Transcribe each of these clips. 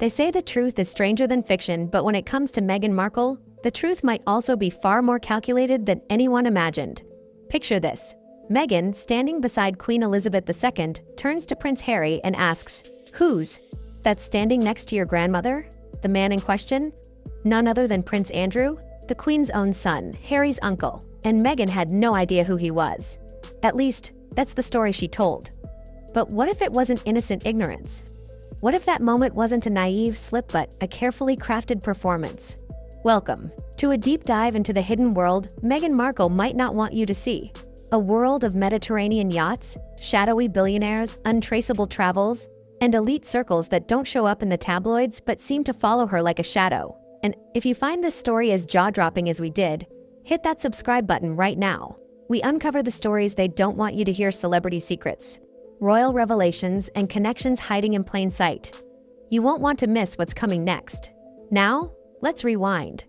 They say the truth is stranger than fiction, but when it comes to Meghan Markle, the truth might also be far more calculated than anyone imagined. Picture this. Meghan, standing beside Queen Elizabeth II, turns to Prince Harry and asks, "Who's that standing next to your grandmother?" The man in question? None other than Prince Andrew, the Queen's own son, Harry's uncle, and Meghan had no idea who he was. At least, that's the story she told. But what if it wasn't innocent ignorance? What if that moment wasn't a naive slip but a carefully crafted performance? Welcome to a deep dive into the hidden world Meghan Markle might not want you to see. A world of Mediterranean yachts, shadowy billionaires, untraceable travels, and elite circles that don't show up in the tabloids but seem to follow her like a shadow. And if you find this story as jaw-dropping as we did, hit that subscribe button right now. We uncover the stories they don't want you to hear: celebrity secrets, royal revelations, and connections hiding in plain sight. You won't want to miss what's coming next. Now, let's rewind.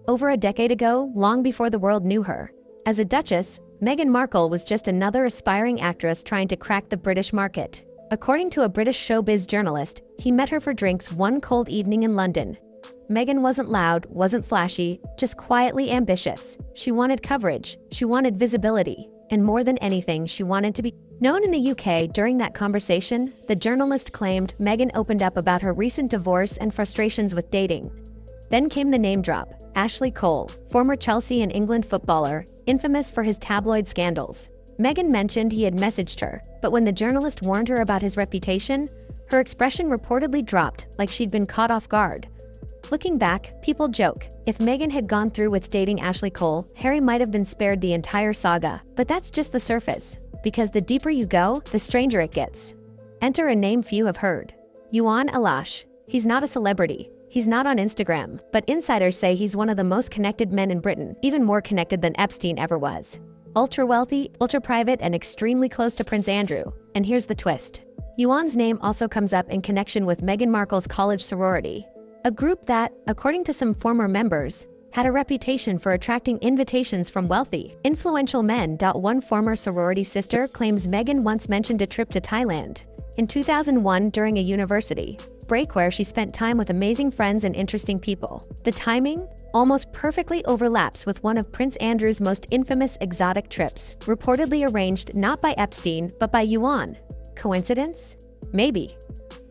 Over a decade ago, long before the world knew her, as a duchess, Meghan Markle was just another aspiring actress trying to crack the British market. According to a British showbiz journalist, he met her for drinks one cold evening in London. Meghan wasn't loud, wasn't flashy, just quietly ambitious. She wanted coverage, she wanted visibility, and more than anything, she wanted to be known in the UK. During that conversation, the journalist claimed Meghan opened up about her recent divorce and frustrations with dating. Then came the name drop: Ashley Cole, former Chelsea and England footballer, infamous for his tabloid scandals. Meghan mentioned he had messaged her, but when the journalist warned her about his reputation, her expression reportedly dropped, like she'd been caught off guard. Looking back, people joke, if Meghan had gone through with dating Ashley Cole, Harry might have been spared the entire saga. But that's just the surface, because the deeper you go, the stranger it gets. Enter a name few have heard: Yuan Alash. He's not a celebrity. He's not on Instagram, but insiders say he's one of the most connected men in Britain, even more connected than Epstein ever was. Ultra-wealthy, ultra-private, and extremely close to Prince Andrew. And here's the twist. Yuan's name also comes up in connection with Meghan Markle's college sorority, a group that, according to some former members, had a reputation for attracting invitations from wealthy, influential men. One former sorority sister claims Meghan once mentioned a trip to Thailand in 2001 during a university break where she spent time with amazing friends and interesting people. The timing almost perfectly overlaps with one of Prince Andrew's most infamous exotic trips, reportedly arranged not by Epstein but by Yuan. Coincidence? Maybe.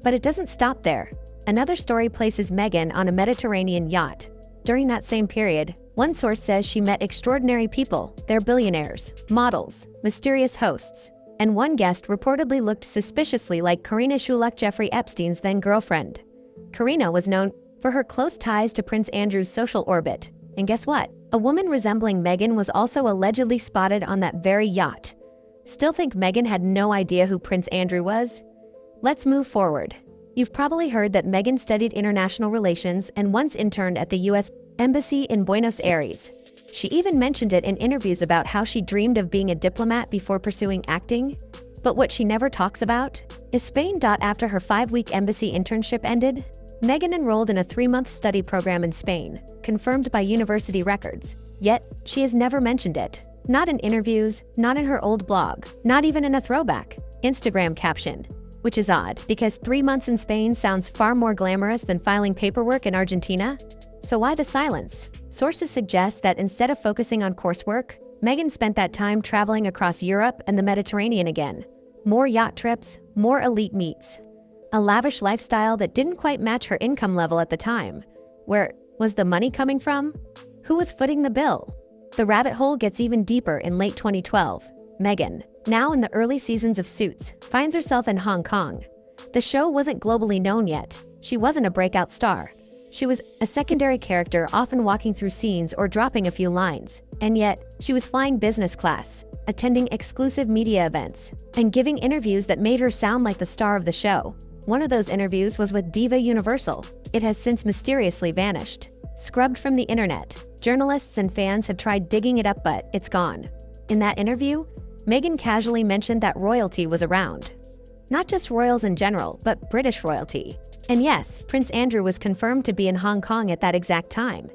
But it doesn't stop there. Another story places Meghan on a Mediterranean yacht. During that same period, one source says she met extraordinary people. They're billionaires, models, mysterious hosts, and one guest reportedly looked suspiciously like Karina Shulak, Jeffrey Epstein's then-girlfriend. Karina was known for her close ties to Prince Andrew's social orbit. And guess what? A woman resembling Meghan was also allegedly spotted on that very yacht. Still think Meghan had no idea who Prince Andrew was? Let's move forward. You've probably heard that Meghan studied international relations and once interned at the US Embassy in Buenos Aires. She even mentioned it in interviews about how she dreamed of being a diplomat before pursuing acting. But what she never talks about is Spain. After her 5-week embassy internship ended, Meghan enrolled in a 3-month study program in Spain, confirmed by university records. Yet, she has never mentioned it. Not in interviews, not in her old blog, not even in a throwback Instagram caption. Which is odd, because 3 months in Spain sounds far more glamorous than filing paperwork in Argentina. So why the silence? Sources suggest that instead of focusing on coursework, Meghan spent that time traveling across Europe and the Mediterranean again. More yacht trips, more elite meets. A lavish lifestyle that didn't quite match her income level at the time. Where was the money coming from? Who was footing the bill? The rabbit hole gets even deeper in late 2012. Meghan, now in the early seasons of Suits, finds herself in Hong Kong. The show wasn't globally known yet. She wasn't a breakout star. She was a secondary character, often walking through scenes or dropping a few lines. And yet, she was flying business class, attending exclusive media events, and giving interviews that made her sound like the star of the show. One of those interviews was with Diva Universal. It has since mysteriously vanished. Scrubbed from the internet. Journalists and fans have tried digging it up, but it's gone. In that interview, Meghan casually mentioned that royalty was around. Not just royals in general, but British royalty. And yes, Prince Andrew was confirmed to be in Hong Kong at that exact time.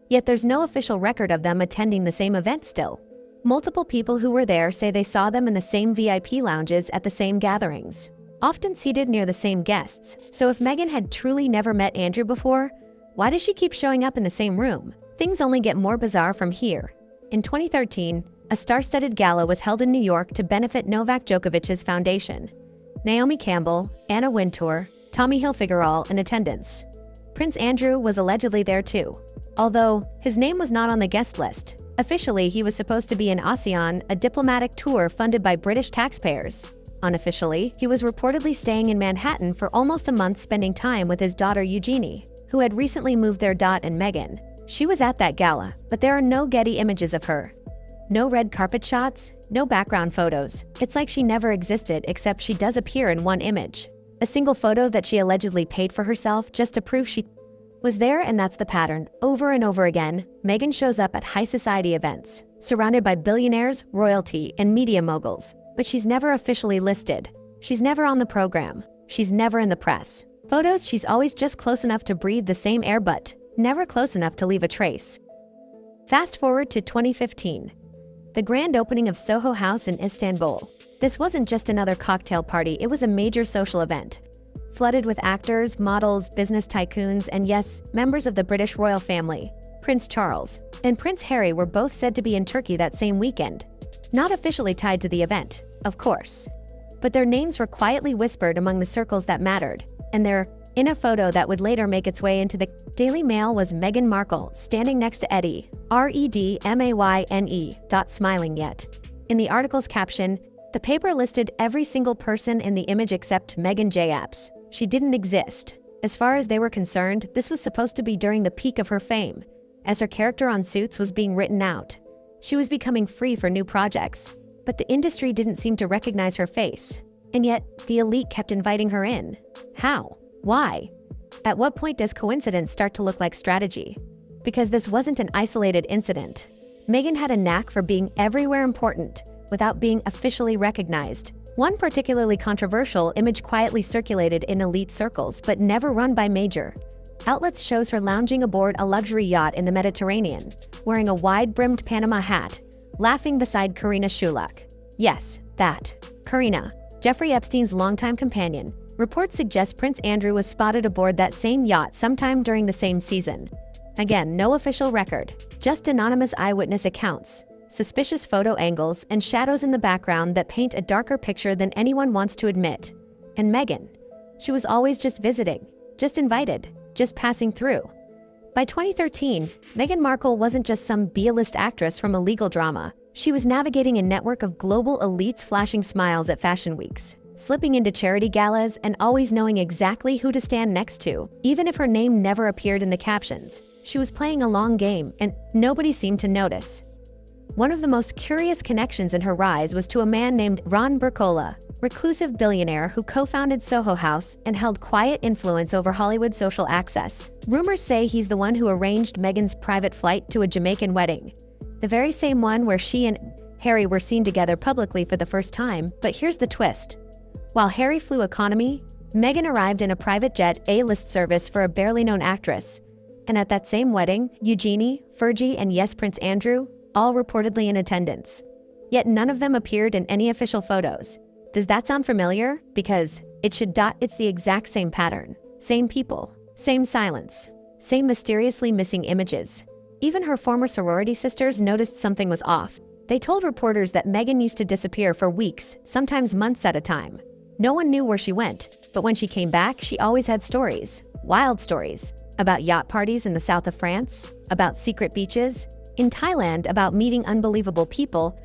Yet there's no official record of them attending the same event still. Multiple people who were there say they saw them in the same VIP lounges at the same gatherings. often seated near the same guests. So if Meghan had truly never met Andrew before, why does she keep showing up in the same room? Things only get more bizarre from here. In 2013, a star-studded gala was held in New York to benefit Novak Djokovic's foundation. Naomi Campbell, Anna Wintour, Tommy Hilfiger all in attendance. Prince Andrew was allegedly there too, although his name was not on the guest list. Officially, he was supposed to be in ASEAN, a diplomatic tour funded by British taxpayers. Unofficially, he was reportedly staying in Manhattan for almost a month, spending time with his daughter Eugenie, who had recently moved there. And Meghan. She was at that gala, but there are no Getty images of her. No red carpet shots, no background photos. It's like she never existed, except she does appear in one image. A single photo that she allegedly paid for herself just to prove she was there, and that's the pattern. Over and over again, Meghan shows up at high society events, surrounded by billionaires, royalty, and media moguls. But she's never officially listed. She's never on the program. She's never in the press. Photos, she's always just close enough to breathe the same air, but never close enough to leave a trace. Fast forward to 2015. The grand opening of Soho House in Istanbul. This wasn't just another cocktail party, it was a major social event. Flooded with actors, models, business tycoons, and yes, members of the British royal family. Prince Charles and Prince Harry were both said to be in Turkey that same weekend. Not officially tied to the event, of course. But their names were quietly whispered among the circles that mattered, and they're in a photo that would later make its way into the Daily Mail was Meghan Markle standing next to Eddie, Redmayne. Smiling yet. In the article's caption, the paper listed every single person in the image except Meghan J. Epps. She didn't exist. As far as they were concerned, this was supposed to be during the peak of her fame, as her character on Suits was being written out. She was becoming free for new projects, but the industry didn't seem to recognize her face. And yet, the elite kept inviting her in. How? Why? At what point does coincidence start to look like strategy? Because this wasn't an isolated incident. Meghan had a knack for being everywhere important without being officially recognized. One particularly controversial image quietly circulated in elite circles but never run by major outlets shows her lounging aboard a luxury yacht in the Mediterranean, wearing a wide-brimmed Panama hat, laughing beside Karina Shulak. Yes, that. Karina, Jeffrey Epstein's longtime companion. Reports suggest Prince Andrew was spotted aboard that same yacht sometime during the same season. Again, no official record, just anonymous eyewitness accounts, suspicious photo angles, and shadows in the background that paint a darker picture than anyone wants to admit. And Meghan? She was always just visiting, just invited, just passing through. By 2013, Meghan Markle wasn't just some B-list actress from a legal drama. She was navigating a network of global elites, flashing smiles at fashion weeks, slipping into charity galas, and always knowing exactly who to stand next to, even if her name never appeared in the captions. She was playing a long game, and nobody seemed to notice. One of the most curious connections in her rise was to a man named Ron Burkola, reclusive billionaire who co-founded Soho House and held quiet influence over Hollywood's social access. Rumors say he's the one who arranged Meghan's private flight to a Jamaican wedding, the very same one where she and Harry were seen together publicly for the first time. But here's the twist. While Harry flew economy, Meghan arrived in a private jet A-list service for a barely known actress. And at that same wedding, Eugenie, Fergie, and yes, Prince Andrew, all reportedly in attendance. Yet none of them appeared in any official photos. Does that sound familiar? Because it's the exact same pattern. Same people, same silence, same mysteriously missing images. Even her former sorority sisters noticed something was off. They told reporters that Meghan used to disappear for weeks, sometimes months at a time. No one knew where she went, but when she came back, she always had stories, wild stories, about yacht parties in the south of France, about secret beaches, in Thailand, about meeting unbelievable people.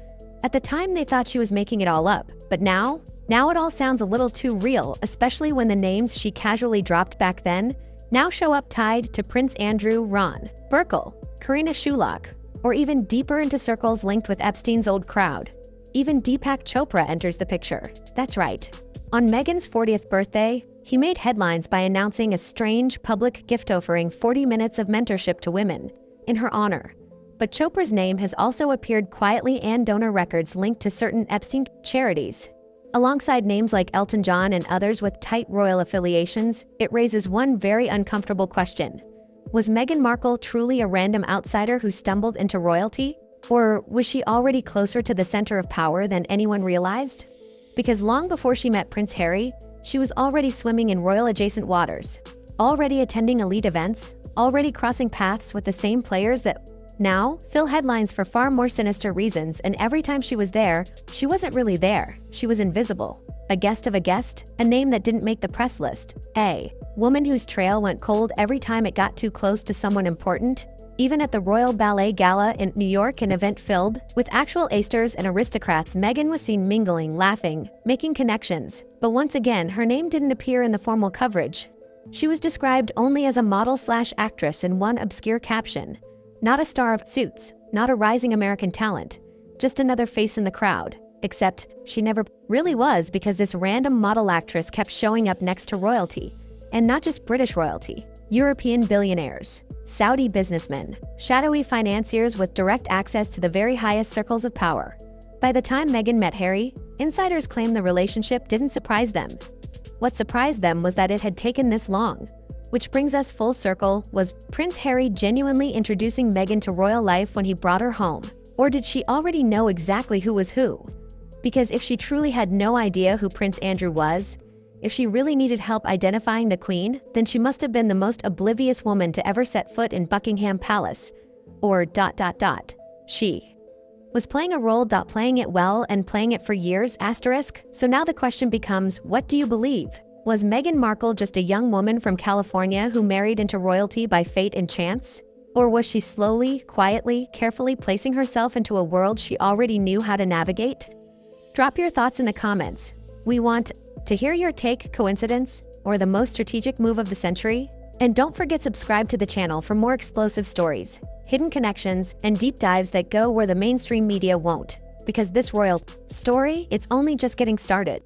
At the time, they thought she was making it all up, but now it all sounds a little too real, especially when the names she casually dropped back then now show up tied to Prince Andrew, Ron Burkle, Karina Shulak, or even deeper into circles linked with Epstein's old crowd. Even Deepak Chopra enters the picture. That's right. On Meghan's 40th birthday, he made headlines by announcing a strange public gift offering 40 minutes of mentorship to women in her honor. But Chopra's name has also appeared quietly and donor records linked to certain Epstein charities. Alongside names like Elton John and others with tight royal affiliations, it raises one very uncomfortable question. Was Meghan Markle truly a random outsider who stumbled into royalty? Or was she already closer to the center of power than anyone realized? Because long before she met Prince Harry, She was already swimming in royal-adjacent waters, already attending elite events, already crossing paths with the same players that now fill headlines for far more sinister reasons, and every time she was there, she wasn't really there. She was invisible. A guest of a guest, a name that didn't make the press list. A woman whose trail went cold every time it got too close to someone important. Even at the Royal Ballet Gala in New York, an event filled with actual A-stars and aristocrats, Meghan was seen mingling, laughing, making connections. But once again, her name didn't appear in the formal coverage. She was described only as a model/actress in one obscure caption. Not a star of Suits, not a rising American talent, just another face in the crowd. Except she never really was, because this random model actress kept showing up next to royalty. And not just British royalty. European billionaires, Saudi businessmen, shadowy financiers with direct access to the very highest circles of power. By the time Meghan met Harry, insiders claimed the relationship didn't surprise them. What surprised them was that it had taken this long. Which brings us full circle. Was Prince Harry genuinely introducing Meghan to royal life when he brought her home? Or did she already know exactly who was who? Because if she truly had no idea who Prince Andrew was, if she really needed help identifying the Queen, then she must have been the most oblivious woman to ever set foot in Buckingham Palace. Or ... She was playing a role, playing it well and playing it for years, asterisk. So now the question becomes, what do you believe? Was Meghan Markle just a young woman from California who married into royalty by fate and chance? Or was she slowly, quietly, carefully placing herself into a world she already knew how to navigate? Drop your thoughts in the comments. We want to hear your take. Coincidence or the most strategic move of the century? And don't forget, subscribe to the channel for more explosive stories, hidden connections, and deep dives that go where the mainstream media won't. Because this royal story, it's only just getting started.